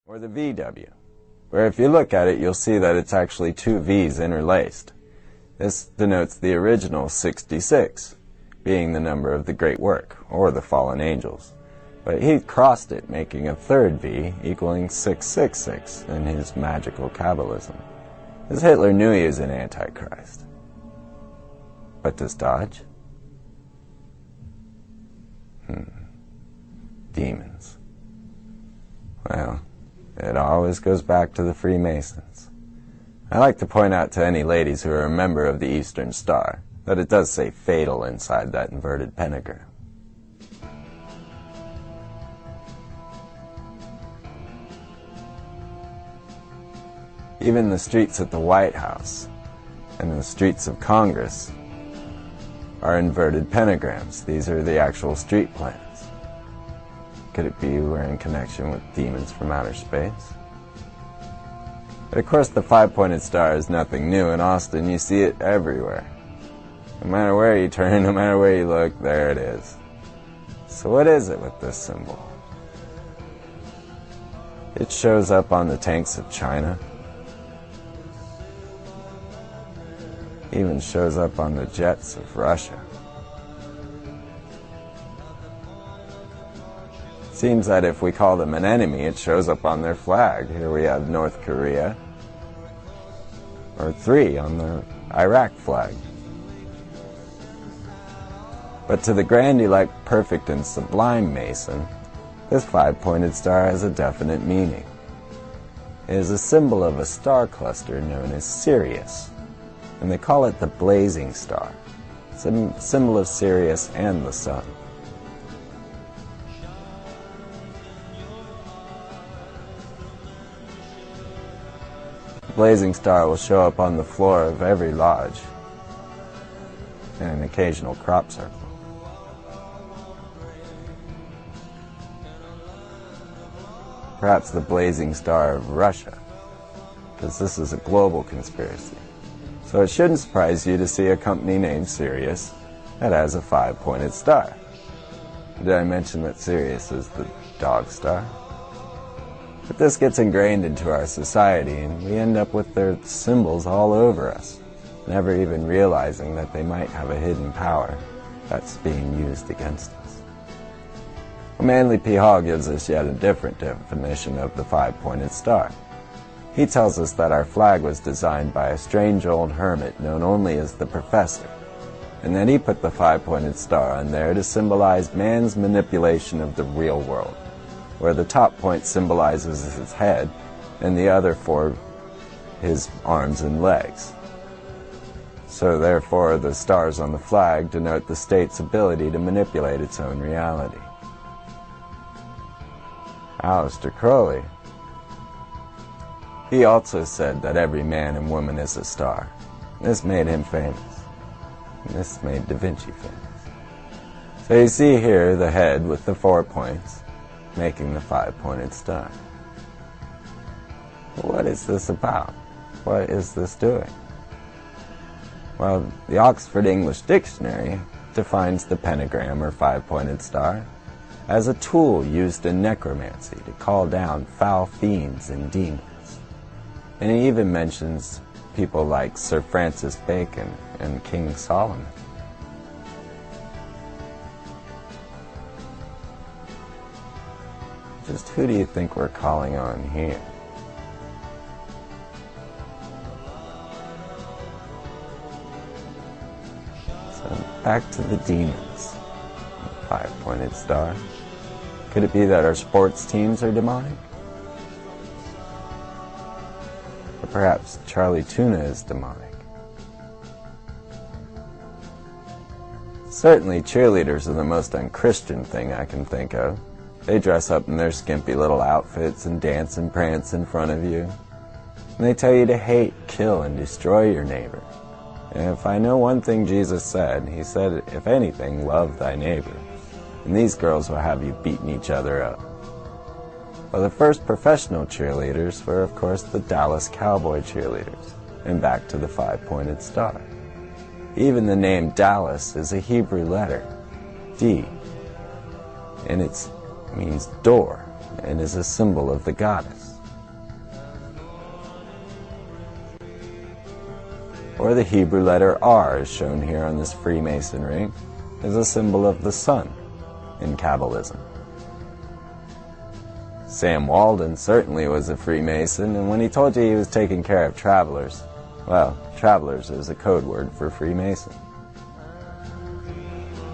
or the VW, where if you look at it, you'll see that it's actually two V's interlaced. This denotes the original 66, being the number of the great work, or the fallen angels. But he crossed it, making a third V equaling 666 in his magical Kabbalism, as Hitler knew he was an Antichrist. But does Dodge? Demons. Well, it always goes back to the Freemasons. I like to point out to any ladies who are a member of the Eastern Star that it does say fatal inside that inverted pentagram. Even the streets at the White House and the streets of Congress are inverted pentagrams. These are the actual street plans. Could it be we're in connection with demons from outer space? But of course the five-pointed star is nothing new. In Austin you see it everywhere. No matter where you turn, no matter where you look, there it is. So what is it with this symbol? It shows up on the tanks of China. Even shows up on the jets of Russia. Seems that if we call them an enemy, it shows up on their flag. Here we have North Korea, or 3 on the Iraq flag. But to the grand-elect, perfect, and sublime Mason, this five-pointed star has a definite meaning. It is a symbol of a star cluster known as Sirius, and they call it the blazing star. It's a symbol of Sirius and the sun. The blazing star will show up on the floor of every lodge and an occasional crop circle. Perhaps the blazing star of Russia, because this is a global conspiracy. So it shouldn't surprise you to see a company named Sirius that has a five-pointed star. Did I mention that Sirius is the dog star? But this gets ingrained into our society, and we end up with their symbols all over us, never even realizing that they might have a hidden power that's being used against us. Well, Manly P. Hall gives us yet a different definition of the five-pointed star. He tells us that our flag was designed by a strange old hermit known only as the Professor, and that he put the five-pointed star on there to symbolize man's manipulation of the real world, where the top point symbolizes his head and the other 4 his arms and legs. So therefore the stars on the flag denote the state's ability to manipulate its own reality. Aleister Crowley, he also said that every man and woman is a star. This made him famous. And this made Da Vinci famous. So you see here the head with the 4 points, making the five-pointed star. What is this about? What is this doing? Well, the Oxford English Dictionary defines the pentagram or five-pointed star as a tool used in necromancy to call down foul fiends and demons. And he even mentions people like Sir Francis Bacon and King Solomon. Just who do you think we're calling on here? So back to the demons. The five-pointed star. Could it be that our sports teams are demonic? Or perhaps Charlie Tuna is demonic? Certainly cheerleaders are the most unchristian thing I can think of. They dress up in their skimpy little outfits and dance and prance in front of you. And they tell you to hate, kill, and destroy your neighbor. And if I know one thing Jesus said, he said, if anything, love thy neighbor. And these girls will have you beating each other up. Well, the first professional cheerleaders were, of course, the Dallas Cowboy cheerleaders. And back to the five-pointed star. Even the name Dallas is a Hebrew letter, D. And it means door, and is a symbol of the goddess. or the Hebrew letter R, as shown here on this Freemason ring, is a symbol of the sun in Kabbalism. Sam Walden certainly was a Freemason, and when he told you he was taking care of travelers, well, travelers is a code word for Freemason.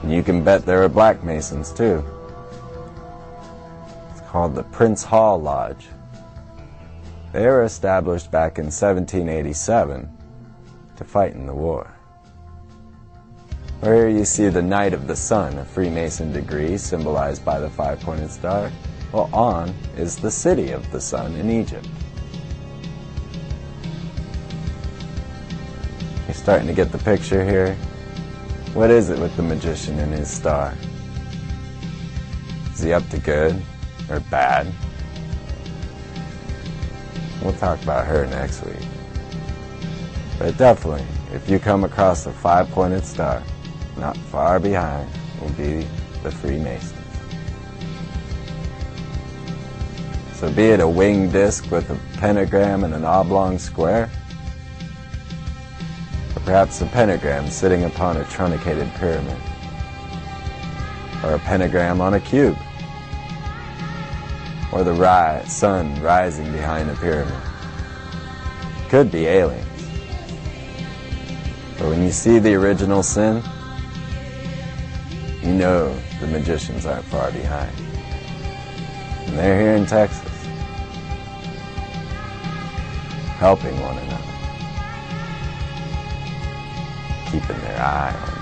And you can bet there were Black Masons too. It's called the Prince Hall Lodge. They were established back in 1787 to fight in the war. Here you see the Knight of the Sun, a Freemason degree symbolized by the 5-pointed star. Well, On is the city of the sun in Egypt. You're starting to get the picture here. What is it with the magician and his star? Is he up to good or bad? We'll talk about her next week. But definitely, if you come across a 5-pointed star, not far behind will be the Freemasons. So be it a winged disc with a pentagram and an oblong square, or perhaps a pentagram sitting upon a truncated pyramid, or a pentagram on a cube, or the sun rising behind a pyramid. Could be aliens. But when you see the original sin, you know the magicians aren't far behind. And they're here in Texas, helping one another, keeping their eye on